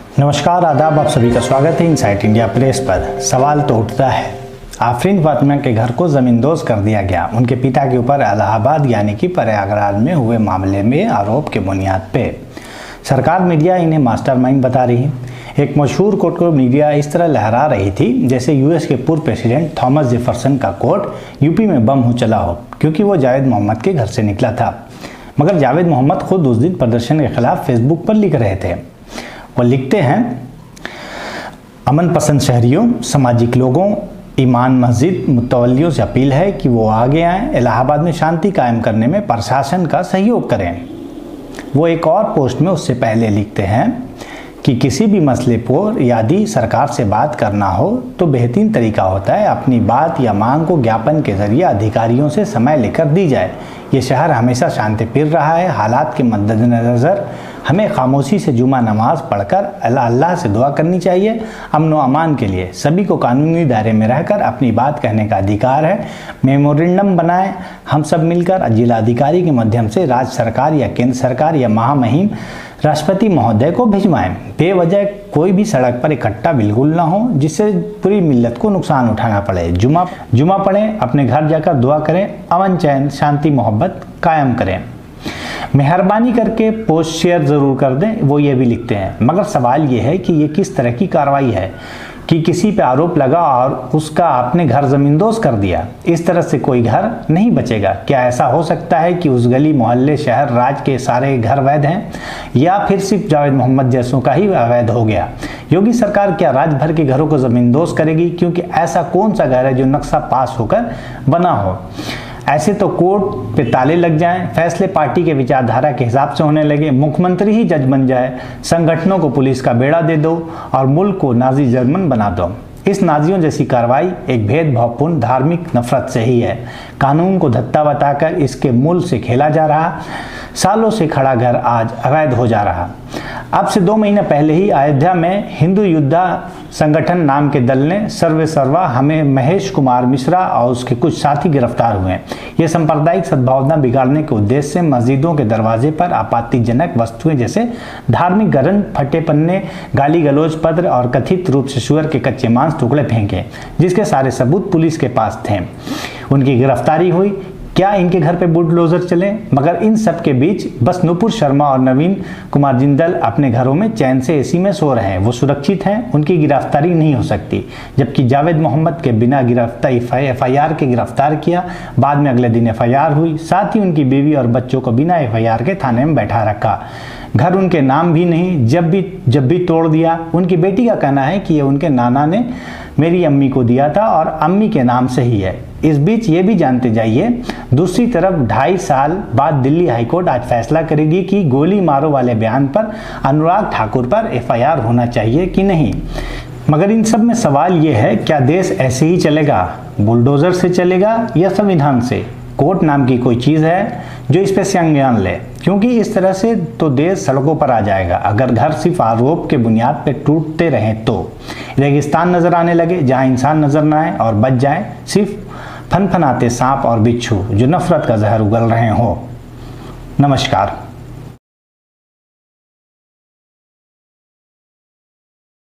नमस्कार, आदाब। आप सभी का स्वागत है इनसाइट इंडिया प्रेस पर। सवाल तो उठता है, आफरीन फातिमा के घर को ज़मींदोज़ कर दिया गया। उनके पिता के ऊपर इलाहाबाद यानी कि प्रयागराज में हुए मामले में आरोप के बुनियाद पे सरकार मीडिया इन्हें मास्टरमाइंड बता रही है। एक मशहूर कोट को मीडिया इस तरह लहरा रही थी जैसे यूएस के पूर्व प्रेसिडेंट थॉमस जेफरसन का कोट यूपी में बम हो चला हो, क्योंकि वो जावेद मोहम्मद के घर से निकला था। मगर जावेद मोहम्मद खुद उस दिन प्रदर्शन के खिलाफ फेसबुक पर लिख रहे थे। वो लिखते हैं, अमन पसंद शहरियों, सामाजिक लोगों, ईमान मस्जिद मुतवल्लियों से अपील है कि वो आगे आएँ, इलाहाबाद में शांति कायम करने में प्रशासन का सहयोग करें। वो एक और पोस्ट में उससे पहले लिखते हैं कि किसी भी मसले पर यदि सरकार से बात करना हो तो बेहतरीन तरीका होता है अपनी बात या मांग को ज्ञापन के जरिए अधिकारियों से समय लेकर दी जाए। ये शहर हमेशा शांति प्रिय रहा है। हालात के मद्देनज़र हमें खामोशी से जुमा नमाज पढ़कर अल्लाह से दुआ करनी चाहिए। अमन व अमान के लिए सभी को कानूनी दायरे में रहकर अपनी बात कहने का अधिकार है। मेमोरेंडम बनाएं, हम सब मिलकर जिलाधिकारी के माध्यम से राज्य सरकार या केंद्र सरकार या महामहिम राष्ट्रपति महोदय को भिजवाएं। बेवजह कोई भी सड़क पर इकट्ठा बिल्कुल ना हो जिससे पूरी मिल्लत को नुकसान उठाना पड़े। जुमा पढ़ें, अपने घर जाकर दुआ करें, अमन चैन शांति मोहब्बत कायम करें। मेहरबानी करके पोस्ट शेयर ज़रूर कर दें। वो ये भी लिखते हैं, मगर सवाल ये है कि ये किस तरह की कार्रवाई है कि किसी पे आरोप लगा और उसका आपने घर ज़मींदोज़ कर दिया। इस तरह से कोई घर नहीं बचेगा। क्या ऐसा हो सकता है कि उस गली मोहल्ले शहर राज्य के सारे घर वैध हैं, या फिर सिर्फ जावेद मोहम्मद जैसों का ही अवैध हो गया? योगी सरकार क्या राज्य भर के घरों को ज़मींदोज़ करेगी? क्योंकि ऐसा कौन सा घर है जो नक्शा पास होकर बना हो? ऐसे तो कोर्ट पे ताले लग जाएं, फैसले पार्टी के विचारधारा के हिसाब से होने लगे, मुख्यमंत्री ही जज बन जाए, संगठनों को पुलिस का बेड़ा दे दो और मुल्क को नाजी जर्मन बना दो। इस नाजियों जैसी कार्रवाई एक भेदभावपूर्ण धार्मिक नफरत से ही है। कानून को धत्ता बताकर इसके मूल से खेला जा रहा। सालों से खड़ा घर आज अवैध हो जा रहा। अब से 2 महीने पहले ही अयोध्या में हिंदू युद्धा संगठन नाम के दल ने सर्वा हमें महेश कुमार मिश्रा और उसके कुछ साथी गिरफ्तार हुए। ये सांप्रदायिक सद्भावना बिगाड़ने के उद्देश्य से मस्जिदों के दरवाजे पर आपत्तिजनक वस्तुएं जैसे धार्मिक ग्रंथ, फटे पन्ने, गाली गलौज पत्र और कथित रूप से सुअर के कच्चे मांस टुकड़े फेंके, जिसके सारे सबूत पुलिस के पास थे। उनकी गिरफ्तारी हुई। क्या इनके घर पे बुलडोजर चले? मगर इन सब के बीच बस नुपुर शर्मा और नवीन कुमार जिंदल अपने घरों में चैन से एसी में सो रहे हैं। वो सुरक्षित हैं, उनकी गिरफ्तारी नहीं हो सकती। जबकि जावेद मोहम्मद के बिना गिरफ्तारी FIR के गिरफ्तार किया, बाद में अगले दिन FIR हुई। साथ ही उनकी बीवी और बच्चों को बिना FIR के थाने में बैठा रखा। घर उनके नाम भी नहीं, जब भी तोड़ दिया। उनकी बेटी का कहना है कि ये उनके नाना ने मेरी अम्मी को दिया था और अम्मी के नाम से ही है। इस बीच ये भी जानते जाइए, दूसरी तरफ 2.5 साल बाद दिल्ली हाईकोर्ट आज फैसला करेगी कि गोली मारो वाले बयान पर अनुराग ठाकुर पर FIR होना चाहिए कि नहीं। मगर इन सब में सवाल ये है, क्या देश ऐसे ही चलेगा? बुलडोजर से चलेगा या संविधान से? कोर्ट नाम की कोई चीज़ है जो इस पर संज्ञान ले, क्योंकि इस तरह से तो देश सड़कों पर आ जाएगा। अगर घर सिर्फ आरोप के बुनियाद पर टूटते रहें तो रेगिस्तान नजर आने लगे जहां इंसान नजर न आए और बच जाए सिर्फ फनफनाते सांप और बिच्छू जो नफरत का जहर उगल रहे हों। नमस्कार।